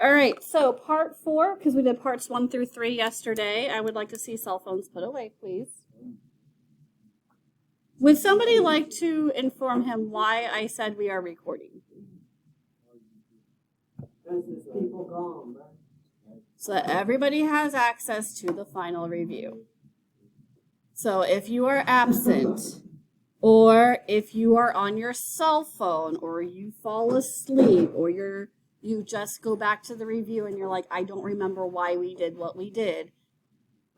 All right, so part 4, because we did parts 1 through 3 yesterday, I would like to see cell phones put away, please. Would somebody like to inform him why I said we are recording? People gone, right? So that everybody has access to the final review. So if you are absent, or if you are on your cell phone, or you fall asleep, or you just go back to the review and you're like, I don't remember why we did what we did,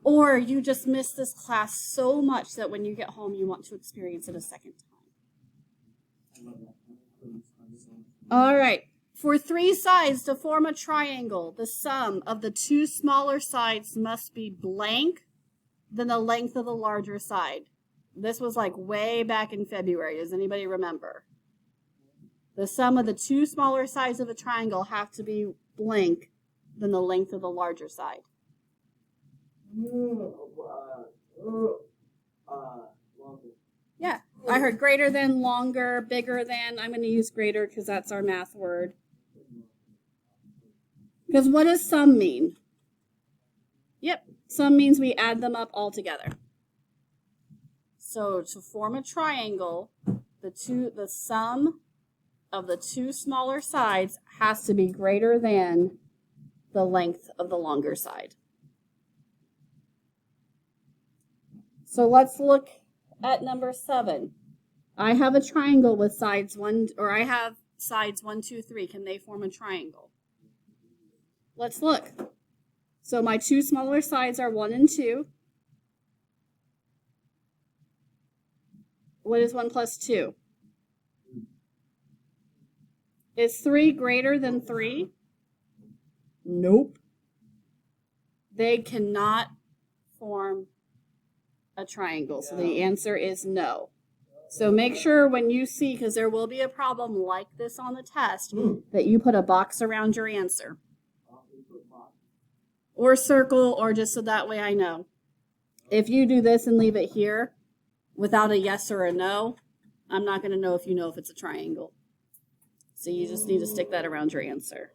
or you just missed this class so much that when you get home you want to experience it a second time. All right. For 3 sides to form a triangle, the sum of the 2 smaller sides must be blank than the length of the larger side. This was like way back in February. Does anybody remember? The sum of the 2 smaller sides of a triangle have to be blank than the length of the larger side. Yeah, I heard greater than, longer, bigger than. I'm going to use greater because that's our math word. Because what does sum mean? Yep, sum means we add them up all together. So to form a triangle, the sum of the 2 smaller sides has to be greater than the length of the longer side. So let's look at number 7. I have a triangle with sides 1, or I have sides 1, 2, 3. Can they form a triangle? Let's look. So my 2 smaller sides are 1 and 2. What is 1 plus 2? Is 3 greater than 3? Nope. They cannot form a triangle. So the answer is no. So make sure when you see, because there will be a problem like this on the test, that you put a box around your answer. Or circle, or just so that way I know. If you do this and leave it here without a yes or a no, I'm not going to know if it's a triangle. So you just need to stick that around your answer.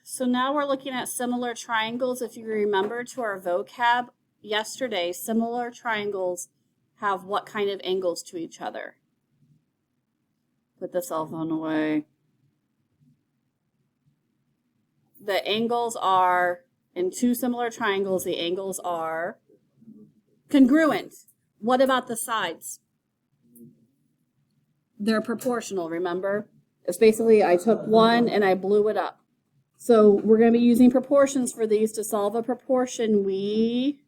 So now we're looking at similar triangles. If you remember to our vocab yesterday, similar triangles have what kind of angles to each other? Put the cell phone away. The angles are, in 2 similar triangles, the angles are congruent. What about the sides? They're proportional, remember? It's basically I took one and I blew it up. So we're going to be using proportions for these. To solve a proportion, we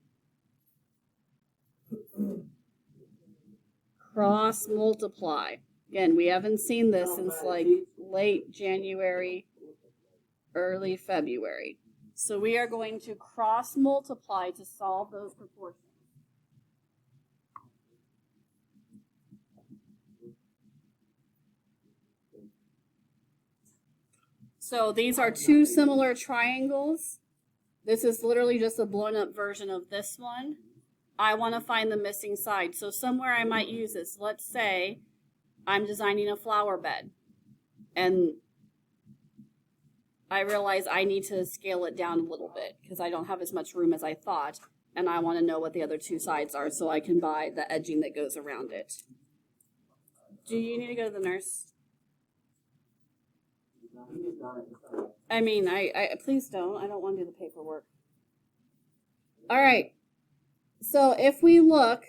cross multiply. Again, we haven't seen this since like late January, early February. So we are going to cross multiply to solve those proportions. So these are 2 similar triangles. This is literally just a blown up version of this one. I want to find the missing side. So somewhere I might use this. Let's say I'm designing a flower bed and I realize I need to scale it down a little bit because I don't have as much room as I thought, and I want to know what the other 2 sides are so I can buy the edging that goes around it. Do you need to go to the nurse? I mean, I please don't. I don't want to do the paperwork. All right. So if we look,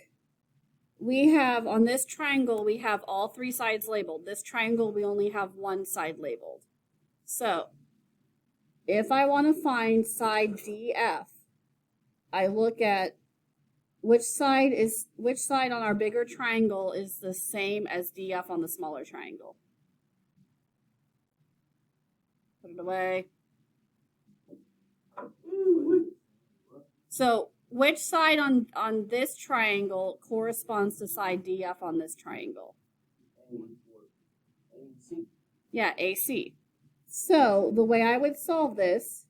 we have on this triangle, we have all 3 sides labeled. This triangle, we only have 1 side labeled. So if I want to find side DF, I look at which side on our bigger triangle is the same as DF on the smaller triangle. Put it away. So which side on this triangle corresponds to side DF on this triangle? Yeah, AC. So the way I would solve this,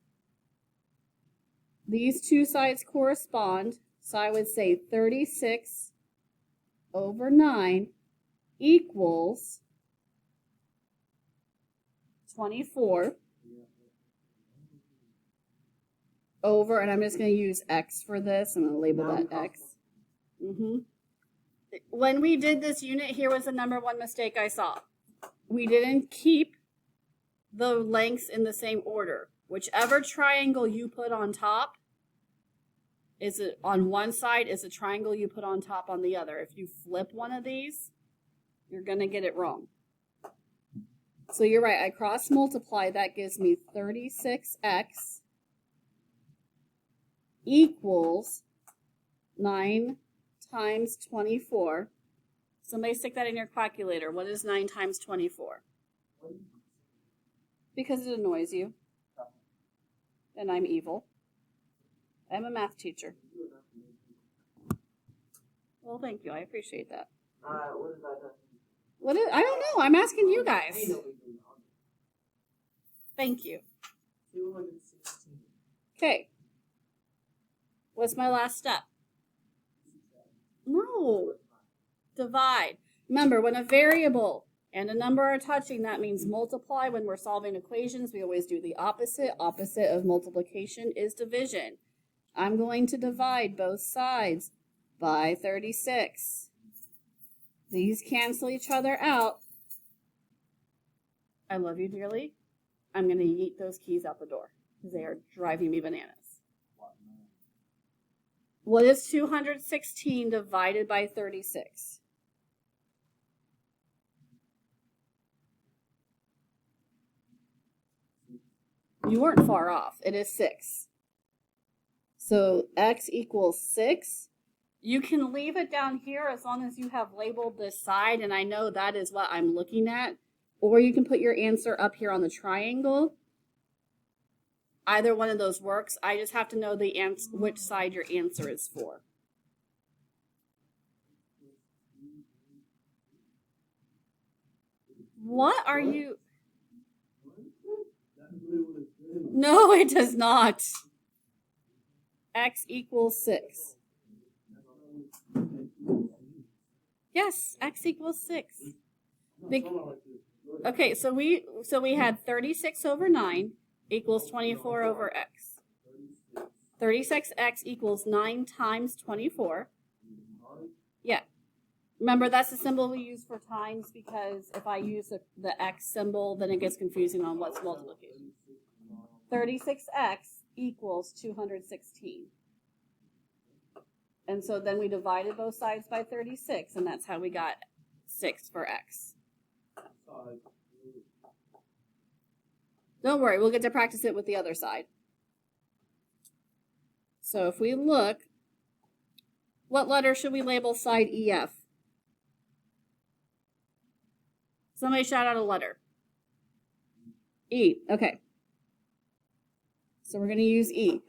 these two sides correspond. So I would say 36 over 9 equals 24 over, and I'm just going to use X for this. I'm going to label that X. When we did this unit, here was the number one mistake I saw. We didn't keep the lengths in the same order. Whichever triangle you put on top is it on one side is a triangle you put on top on the other. If you flip one of these, you're going to get it wrong. So you're right. I cross multiply. That gives me 36x equals 9 times 24. Somebody stick that in your calculator. What is 9 times 24? Because it annoys you. And I'm evil. I'm a math teacher. Well, thank you. I appreciate that. What is that? What is? I don't know. I'm asking you guys. Thank you. 216. Okay. What's my last step? No. Divide. Remember, when a variable and a number are touching, that means multiply. When we're solving equations, we always do the opposite. Opposite of multiplication is division. I'm going to divide both sides by 36. These cancel each other out. I love you dearly. I'm going to yeet those keys out the door because they are driving me bananas. What is 216 divided by 36? You weren't far off. It is 6. So x equals 6. You can leave it down here as long as you have labeled this side, and I know that is what I'm looking at. Or you can put your answer up here on the triangle. Either one of those works. I just have to know the which side your answer is for. What are you? No, it does not. X equals 6. Yes, x equals 6. Okay, so we had 36 over 9 equals 24 over x. 36x equals 9 times 24. Yeah. Remember, that's the symbol we use for times because if I use the x symbol, then it gets confusing on what's multiplication. 36x equals 216. And so then we divided both sides by 36, and that's how we got 6 for x. Don't worry, we'll get to practice it with the other side. So if we look, what letter should we label side EF? Somebody shout out a letter. E, okay. So we're going to use E.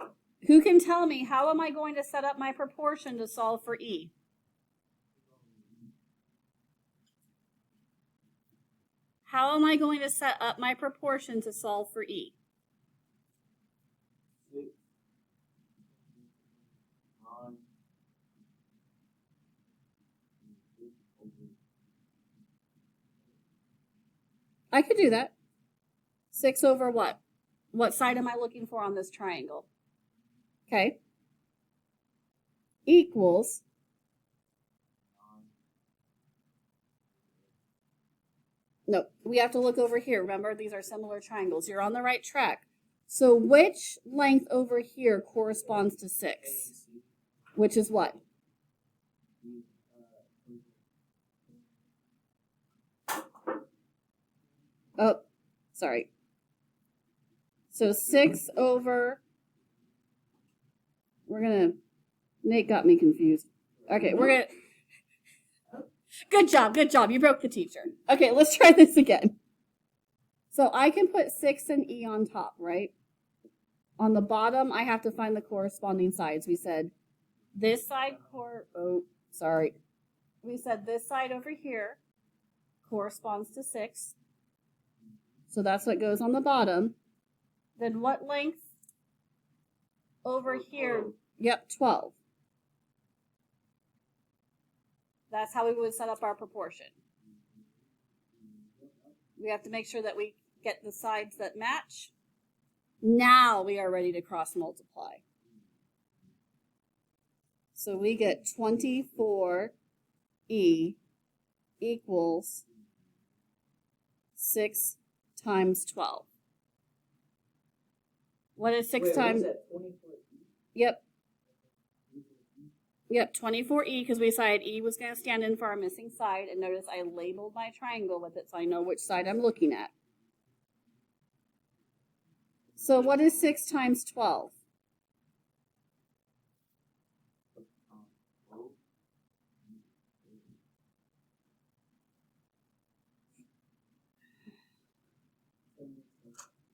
Who can tell me how am I going to set up my proportion to solve for E? How am I going to set up my proportion to solve for E? I could do that. 6 over what? What side am I looking for on this triangle? Okay. Equals. No, we have to look over here. Remember, these are similar triangles. You're on the right track. So which length over here corresponds to 6? Which is what? Oh, sorry. So 6 over, Nate got me confused. Okay, good job. You broke the teacher. Okay, let's try this again. So I can put 6 and E on top, right? On the bottom, I have to find the corresponding sides. We said this side, We said this side over here corresponds to 6. So that's what goes on the bottom. Then what length over here? Yep, 12. That's how we would set up our proportion. We have to make sure that we get the sides that match. Now we are ready to cross multiply. So we get 24E equals 6 times 12. What is 6 times? Yep. Yep, 24E, because we decided E was going to stand in for our missing side. And notice I labeled my triangle with it so I know which side I'm looking at. So what is 6 times 12?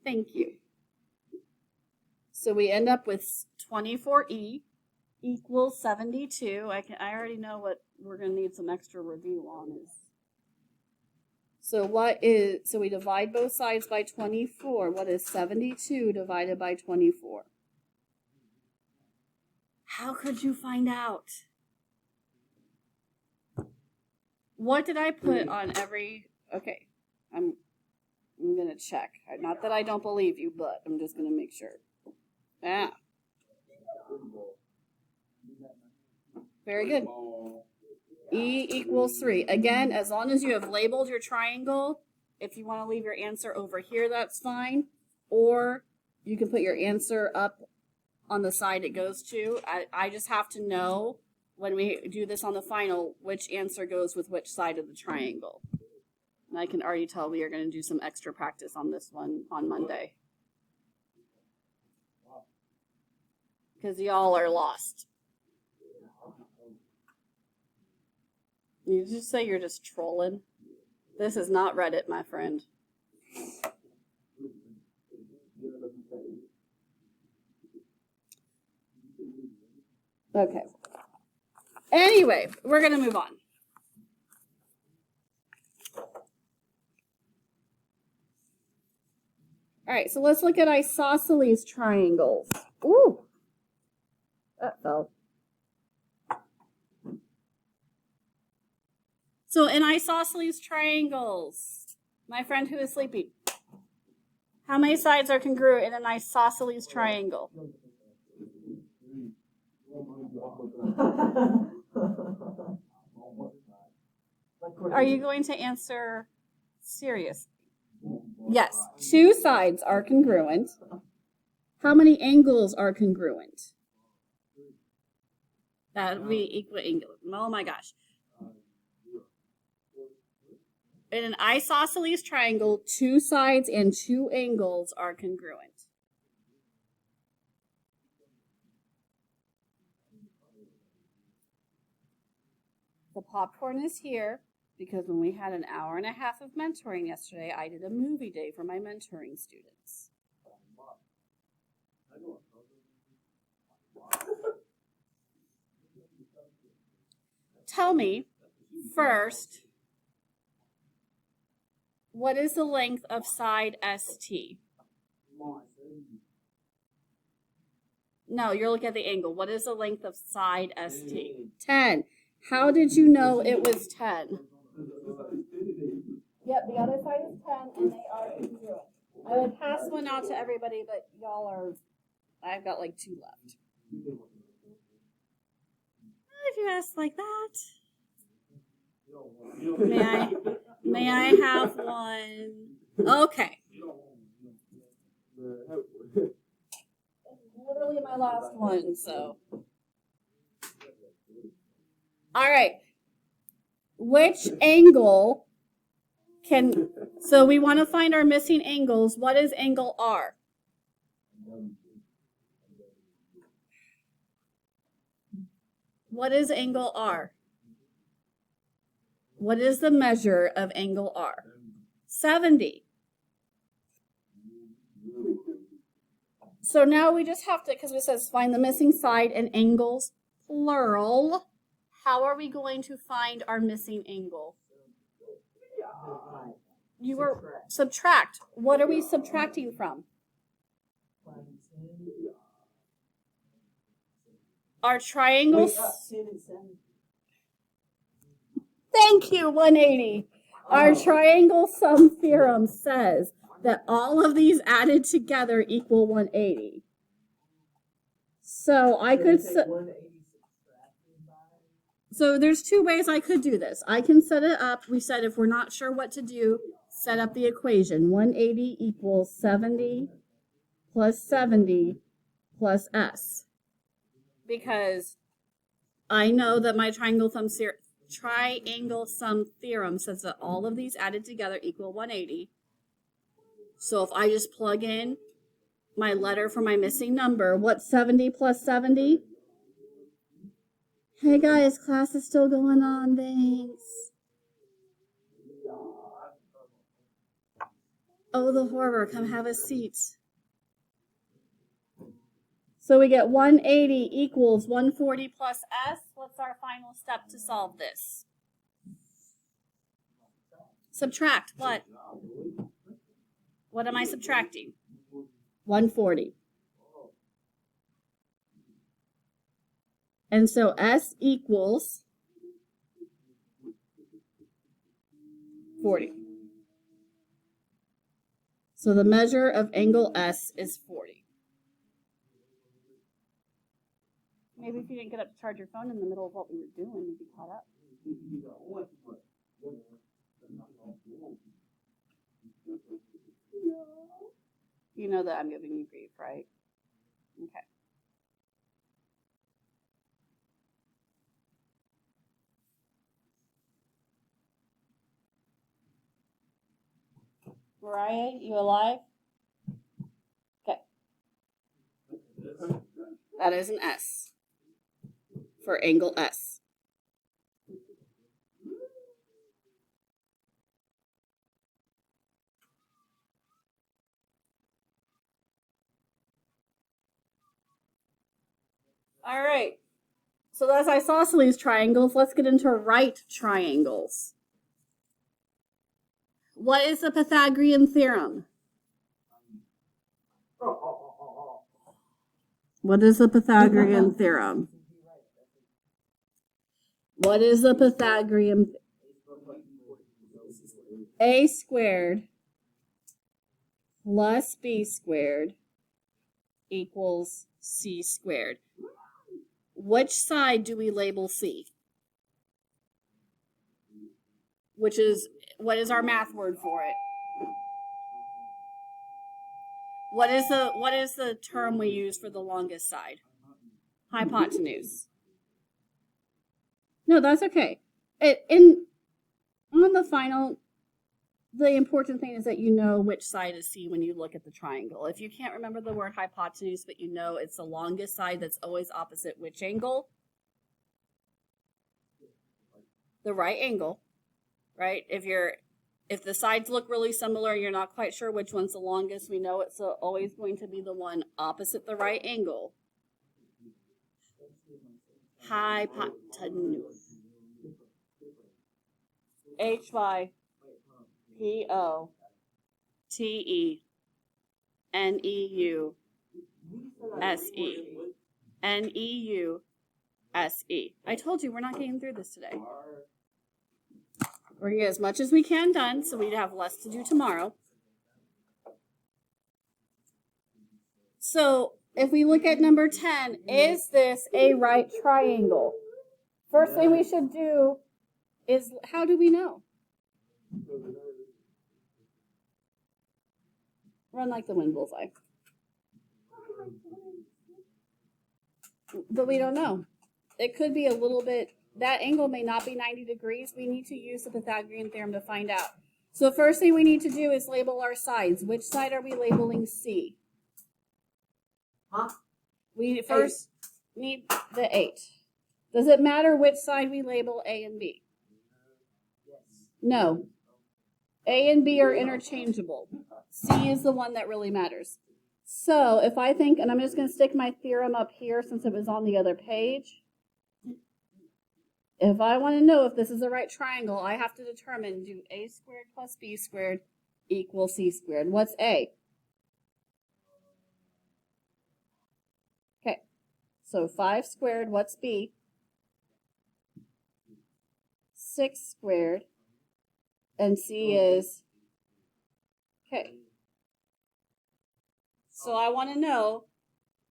Thank you. So we end up with 24E equals 72. I already know what we're going to need some extra review on is. So we divide both sides by 24. What is 72 divided by 24? How could you find out? What did I put on every, okay, I'm going to check. Not that I don't believe you, but I'm just going to make sure. Ah. Very good. E equals 3. Again, as long as you have labeled your triangle, if you want to leave your answer over here, that's fine. Or you can put your answer up on the side it goes to. I just have to know when we do this on the final which answer goes with which side of the triangle. And I can already tell we are going to do some extra practice on this one on Monday. Because y'all are lost. You just say you're just trolling. This is not Reddit, my friend. Okay. Anyway, we're going to move on. All right, so let's look at isosceles triangles. Ooh. That fell. So in isosceles triangles, my friend who is sleeping, how many sides are congruent in an isosceles triangle? Are you going to answer seriously? Yes, 2 sides are congruent. How many angles are congruent? That would be equal angle. Oh my gosh. In an isosceles triangle, 2 sides and 2 angles are congruent. The popcorn is here because when we had an hour and a half of mentoring yesterday, I did a movie day for my mentoring students. Tell me first, what is the length of side ST? No, you're looking at the angle. What is the length of side ST? 10. How did you know it was 10? Yep, the other side is 10, and they are congruent. I would pass one out to everybody, but y'all are, I've got like 2 left. If you ask like that. May I have one? Okay. Literally my last one, so. All right. Which angle so we want to find our missing angles. What is angle R? What is angle R? What is the measure of angle R? 70. So now we just have to, because it says find the missing side and angles, plural. How are we going to find our missing angle? You were subtract. What are we subtracting from? Our triangles. 10 and 7. Thank you, 180. Our triangle sum theorem says that all of these added together equal 180. So I could. So there's two ways I could do this. I can set it up. We said if we're not sure what to do, set up the equation. 180 equals 70 plus 70 plus S. Because I know that my triangle sum theorem says that all of these added together equal 180. So if I just plug in my letter for my missing number, what's 70 plus 70? Hey guys, class is still going on, thanks. Oh, the horror, come have a seat. So we get 180 equals 140 plus S. What's our final step to solve this? Subtract what? What am I subtracting? 140. And so S equals 40. So the measure of angle S is 40. Maybe if you didn't get up to charge your phone in the middle of what we were doing, you'd be caught up. You know that I'm giving you grief, right? Okay. Mariah, you alive? Okay. That is an S for angle S. All right. So that's isosceles triangles. Let's get into right triangles. What is the Pythagorean theorem? What is the Pythagorean theorem? What is the Pythagorean? A squared plus B squared equals C squared. Which side do we label C? Which is, what is our math word for it? What is the term we use for the longest side? Hypotenuse. No, that's okay. On the final, the important thing is that you know which side is C when you look at the triangle. If you can't remember the word hypotenuse, but you know it's the longest side that's always opposite which angle? The right angle, right? If the sides look really similar, you're not quite sure which one's the longest, we know it's always going to be the one opposite the right angle. Hypotenuse. Hypotenuse. Neuse. I told you we're not getting through this today. We're going to get as much as we can done so we'd have less to do tomorrow. So if we look at number 10, is this a right triangle? First thing we should do is, how do we know? Run like the wind, bullseye. But we don't know. It could be a little bit, that angle may not be 90 degrees. We need to use the Pythagorean theorem to find out. So the first thing we need to do is label our sides. Which side are we labeling C? Huh? We first need the 8. Does it matter which side we label A and B? Yes. No. A and B are interchangeable. C is the one that really matters. So if I think, and I'm just going to stick my theorem up here since it was on the other page. If I want to know if this is a right triangle, I have to determine, do a squared plus b squared equal c squared? What's a? Okay, so 5 squared, what's b? 6 squared, and c is, okay. So I want to know,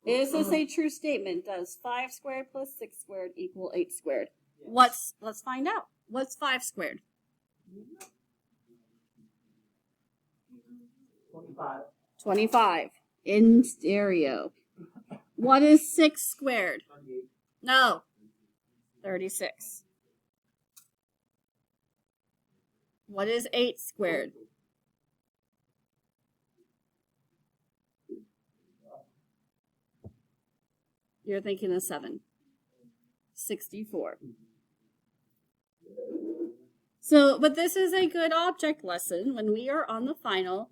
is this a true statement? Does 5 squared plus 6 squared equal 8 squared? Let's find out. What's 5 squared? 25. 25 in stereo. What is 6 squared? 38. No. 36. What is 8 squared? You're thinking of 7. 64. So, but this is a good object lesson. When we are on the final,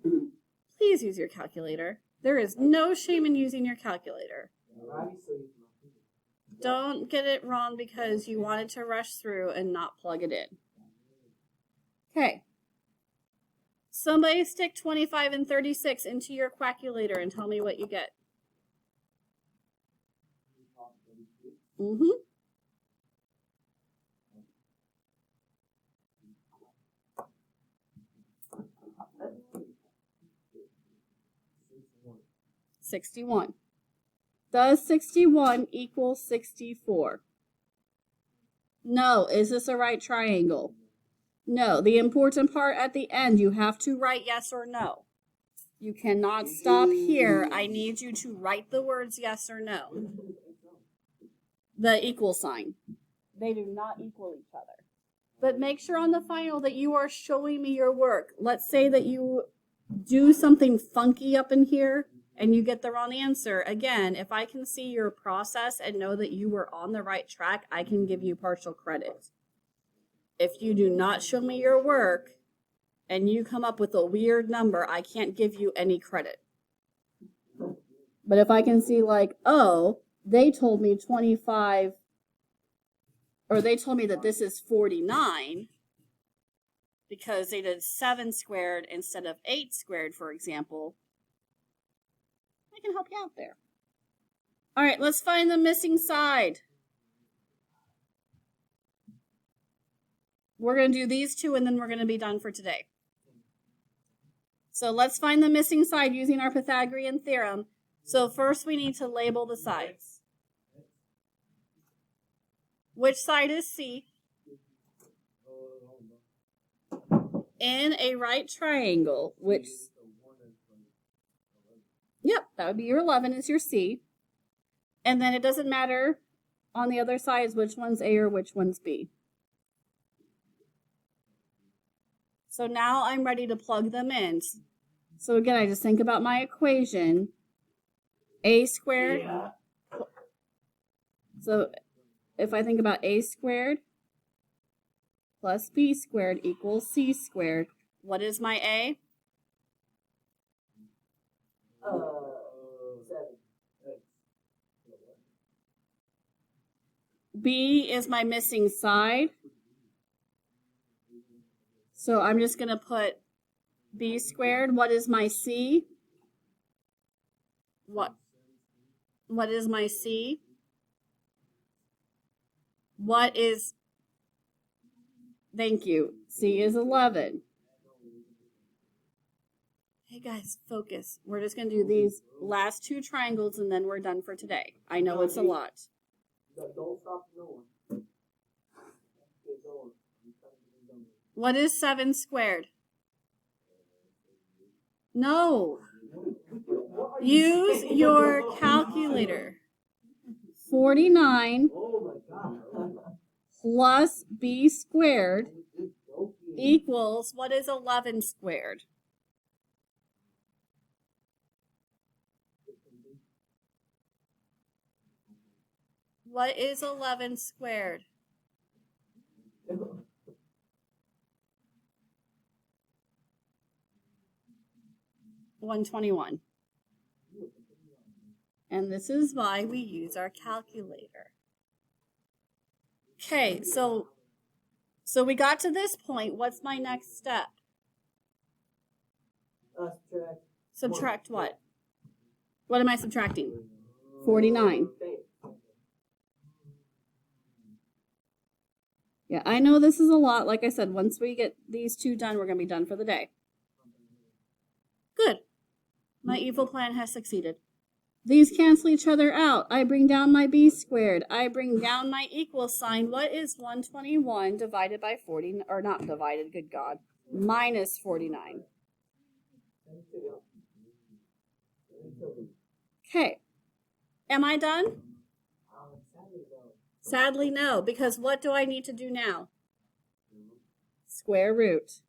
please use your calculator. There is no shame in using your calculator. Don't get it wrong because you wanted to rush through and not plug it in. Okay. Somebody stick 25 and 36 into your calculator and tell me what you get. Mm-hmm. $61. Does 61 equal 64? No. Is this a right triangle? No. The important part at the end, you have to write yes or no. You cannot stop here. I need you to write the words yes or no. The equal sign. They do not equal each other. But make sure on the final that you are showing me your work. Let's say that you do something funky up in here and you get the wrong answer. Again, if I can see your process and know that you were on the right track, I can give you partial credit. If you do not show me your work and you come up with a weird number, I can't give you any credit. But if I can see like, oh, they told me 25, or they told me that this is 49 because they did 7 squared instead of 8 squared, for example, I can help you out there. All right, let's find the missing side. We're going to do these two and then we're going to be done for today. So let's find the missing side using our Pythagorean theorem. So first we need to label the sides. Which side is C? In a right triangle, which, yep, that would be your 11 is your C. And then it doesn't matter on the other sides which one's A or which one's B. So now I'm ready to plug them in. So again, I just think about my equation. A squared. Yeah. So if I think about A squared plus B squared equals C squared, what is my A? 7. B is my missing side. So I'm just going to put B squared. What is my C? What is my C? What is, thank you, C is 11. Hey guys, focus. We're just going to do these last two triangles and then we're done for today. I know it's a lot. Don't stop going. Keep going. What is 7 squared? No. Use your calculator. 49 Oh my God. plus B squared equals, what is 11 squared? What is 11 squared? $121. And this is why we use our calculator. Okay, so we got to this point. What's my next step? Subtract. Subtract what? What am I subtracting? 49. Okay. Yeah, I know this is a lot. Like I said, once we get these two done, we're going to be done for the day. Good. My evil plan has succeeded. These cancel each other out. I bring down my b squared. I bring down my equal sign. What is 121 divided by 40, or not divided, good God, minus 49? Okay. Am I done? Sadly, no, because what do I need to do now? Square root.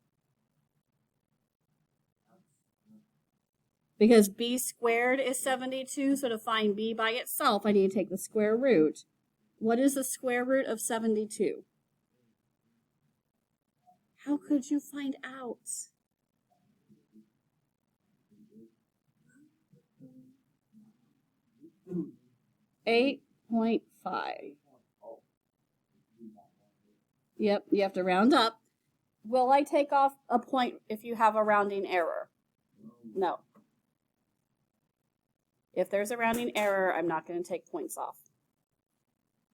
Because b squared is 72, so to find b by itself, I need to take the square root. What is the square root of 72? How could you find out? 8.5. Yep, you have to round up. Will I take off a point if you have a rounding error? No. If there's a rounding error, I'm not going to take points off.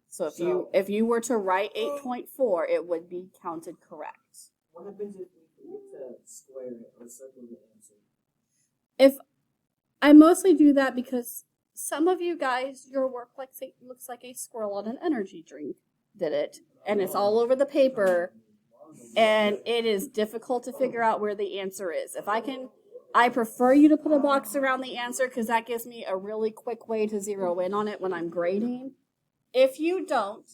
So if you were to write 8.4, it would be counted correct. What happens if we forget to square it or circle the answer? If I mostly do that because some of you guys, your work looks like a squirrel on an energy drink did it, and it's all over the paper, and it is difficult to figure out where the answer is. I prefer you to put a box around the answer because that gives me a really quick way to zero in on it when I'm grading. If you don't,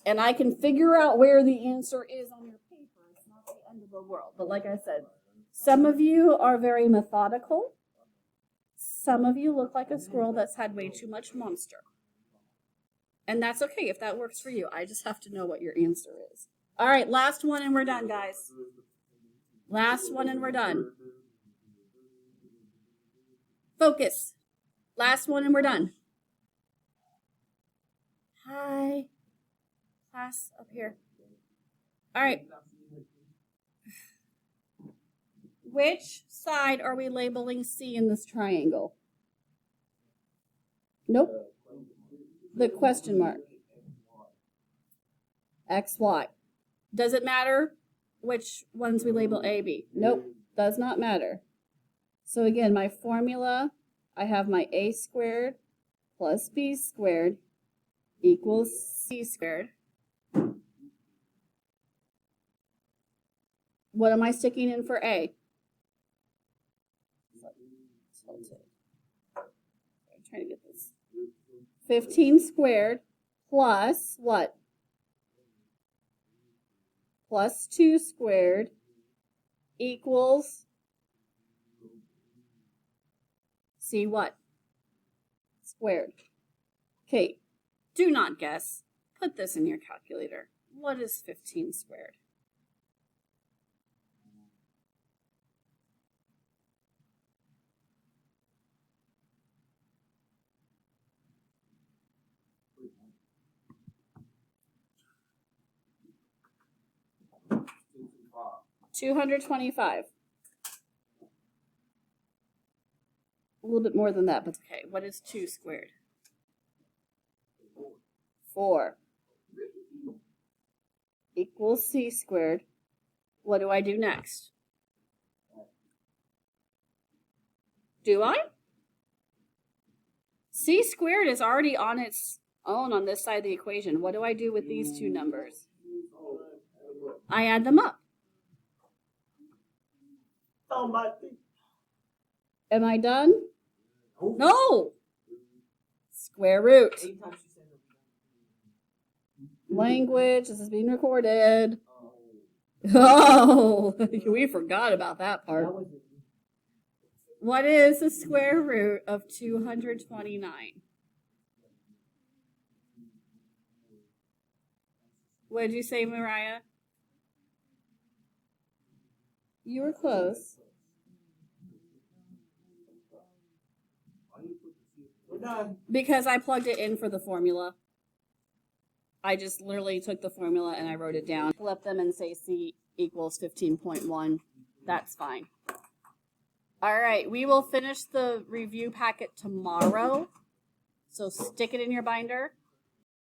and I can figure out where the answer is on your paper, it's not the end of the world. But like I said, some of you are very methodical. Some of you look like a squirrel that's had way too much Monster. And that's okay if that works for you. I just have to know what your answer is. All right, last one and we're done, guys. Last one and we're done. Focus. Last one and we're done. Hi. Class up here. All right. Which side are we labeling C in this triangle? Nope. The question mark. X, Y. Does it matter which ones we label A, B? Nope. Does not matter. So again, my formula, I have my A squared plus B squared equals C squared. What am I sticking in for A? I'm trying to get this. 15 squared plus what? Plus 2 squared equals C what? Squared. Okay, do not guess. Put this in your calculator. What is 15 squared? $225. A little bit more than that, but okay. What is 2 squared? 4. Equals C squared. What do I do next? Do I? C squared is already on its own on this side of the equation. What do I do with these two numbers? I add them up. Am I done? No! Square root. Language, this is being recorded. Oh, we forgot about that part. What is the square root of 229? What did you say, Mariah? You were close. Because I plugged it in for the formula. I just literally took the formula and I wrote it down. Flip them and say C equals 15.1. That's fine. All right, we will finish the review packet tomorrow. So stick it in your binder.